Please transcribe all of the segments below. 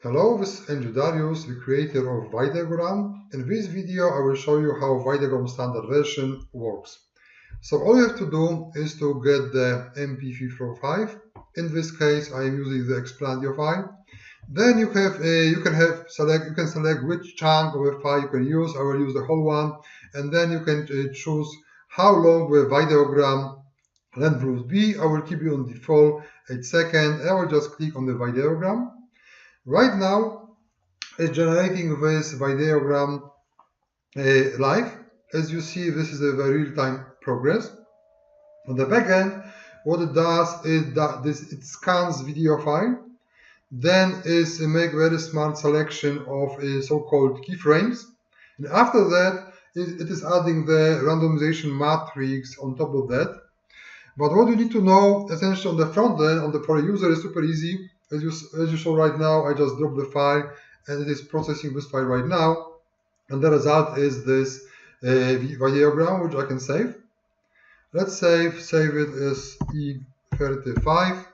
Hello, this is Andrew Darius, the creator of VydeoGram. In this video, I will show you how VydeoGram standard version works. So all you have to do is to get the MP4 In this case, I am using the Expandio file. Then you can select which chunk of a file you can use. I will use the whole one, and then you can choose how long the VydeoGram length will be. I will keep it on default 8 seconds. I will just click on the VydeoGram. Right now, it's generating this VydeoGram live. As you see, this is a very real-time progress. On the back end, what it does is that it scans video file, then is make very smart selection of so-called keyframes, and after that, it is adding the randomization matrix on top of that. But what you need to know, essentially on the front end, for a user, is super easy. As you saw right now, I just dropped the file and it is processing this file right now. And the result is this VideoGram, which I can save. Let's save it as E35.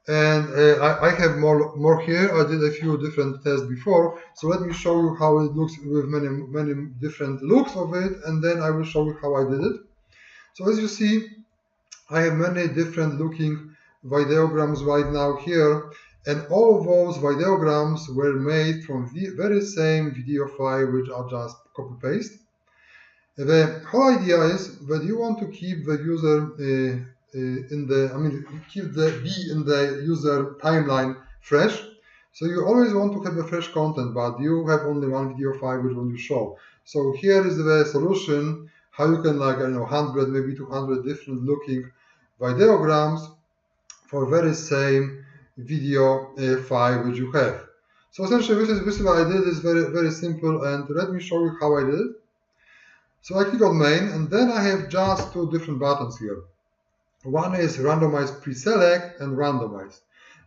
And I have more here. I did a few different tests before. So let me show you how it looks with many different looks of it. And then I will show you how I did it. So as you see, I have many different looking VideoGrams right now here, and all of those VideoGrams were made from the very same video file which I just copy paste. The whole idea is that you want to keep the user keep the user timeline fresh. So you always want to have a fresh content, but you have only one video file which one you show. So here is the solution how you can 100 maybe 200 different looking VideoGrams for very same video file which you have. So essentially this is what I did. Is very simple, and let me show you how I did it. So I click on main, and then I have just two different buttons here. One is randomize pre-select and randomize.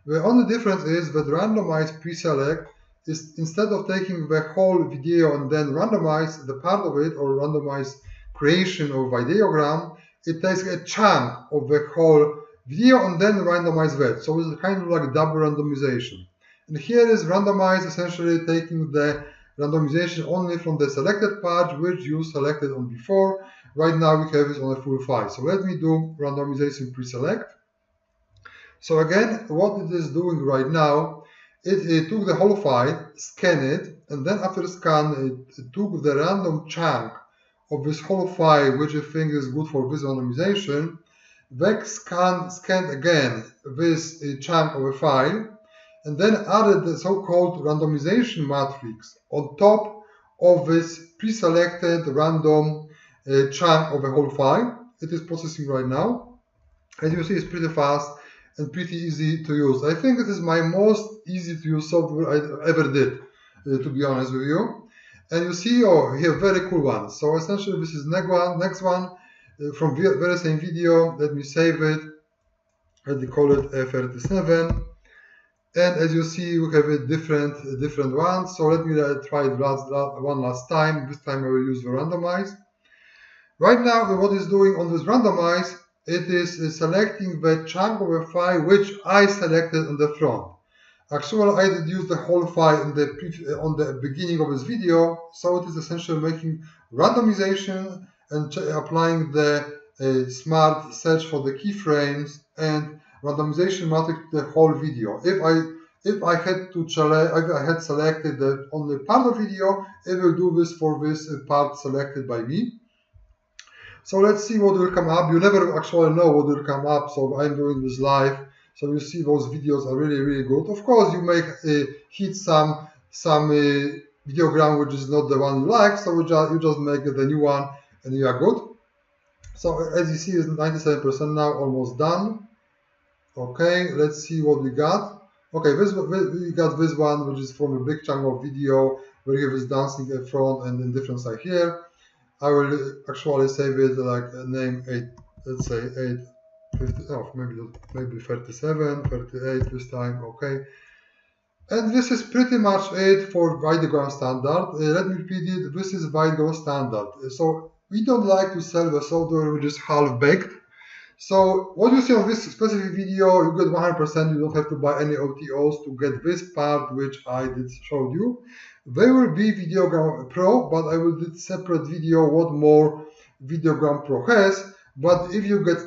The only difference is that randomize pre-select is, instead of taking the whole video and then randomize the part of it, or randomize creation of VideoGram, it takes a chunk of the whole video and then randomize that. So it's kind of like double randomization. And here is randomize, essentially taking the randomization only from the selected part which you selected on before. Right now we have it on a full file. So let me do randomization pre-select. So again, what it is doing right now, it took the whole file, scanned it, and then after scan, it took the random chunk of this whole file, which I think is good for this randomization. Then scanned again this chunk of a file, and then added the so-called randomization matrix on top of this pre-selected random chunk of a whole file. It is processing right now. As you see, it's pretty fast and pretty easy to use. I think it is my most easy to use software I ever did, to be honest with you. And you see, here, very cool one. So essentially, this is next one from very same video. Let me save it. Let me call it F37. And as you see, we have a different ones. So let me try it one last time. This time I will use the randomize. Right now, what it's doing on this randomize, it is selecting the chunk of a file which I selected on the front. Actually, I did use the whole file on the beginning of this video, so it is essentially making randomization and applying the smart search for the keyframes and randomization matrix to the whole video. If I had selected the only part of video, it will do this for this part selected by me. So let's see what will come up. You never actually know what will come up, so I'm doing this live. So you see those videos are really good. Of course, you may hit some VideoGram which is not the one you like, so you just make the new one and you are good. So as you see, it's 97% now, almost done. Okay, let's see what we got. Okay, we got this one, which is from a big chunk of video where you have this dancing in front and in different side here. I will actually save it like name 8, let's say 8. 50, oh, maybe 37, 38 this time, okay. And this is pretty much it for VydeoGram standard. Let me repeat it, this is VydeoGram standard. So we don't like to sell the software which is half-baked. So what you see on this specific video, you get 100%. You don't have to buy any OTOs to get this part, which I did showed you. There will be VideoGram Pro, but I will do separate video what more VideoGram Pro has. But if you get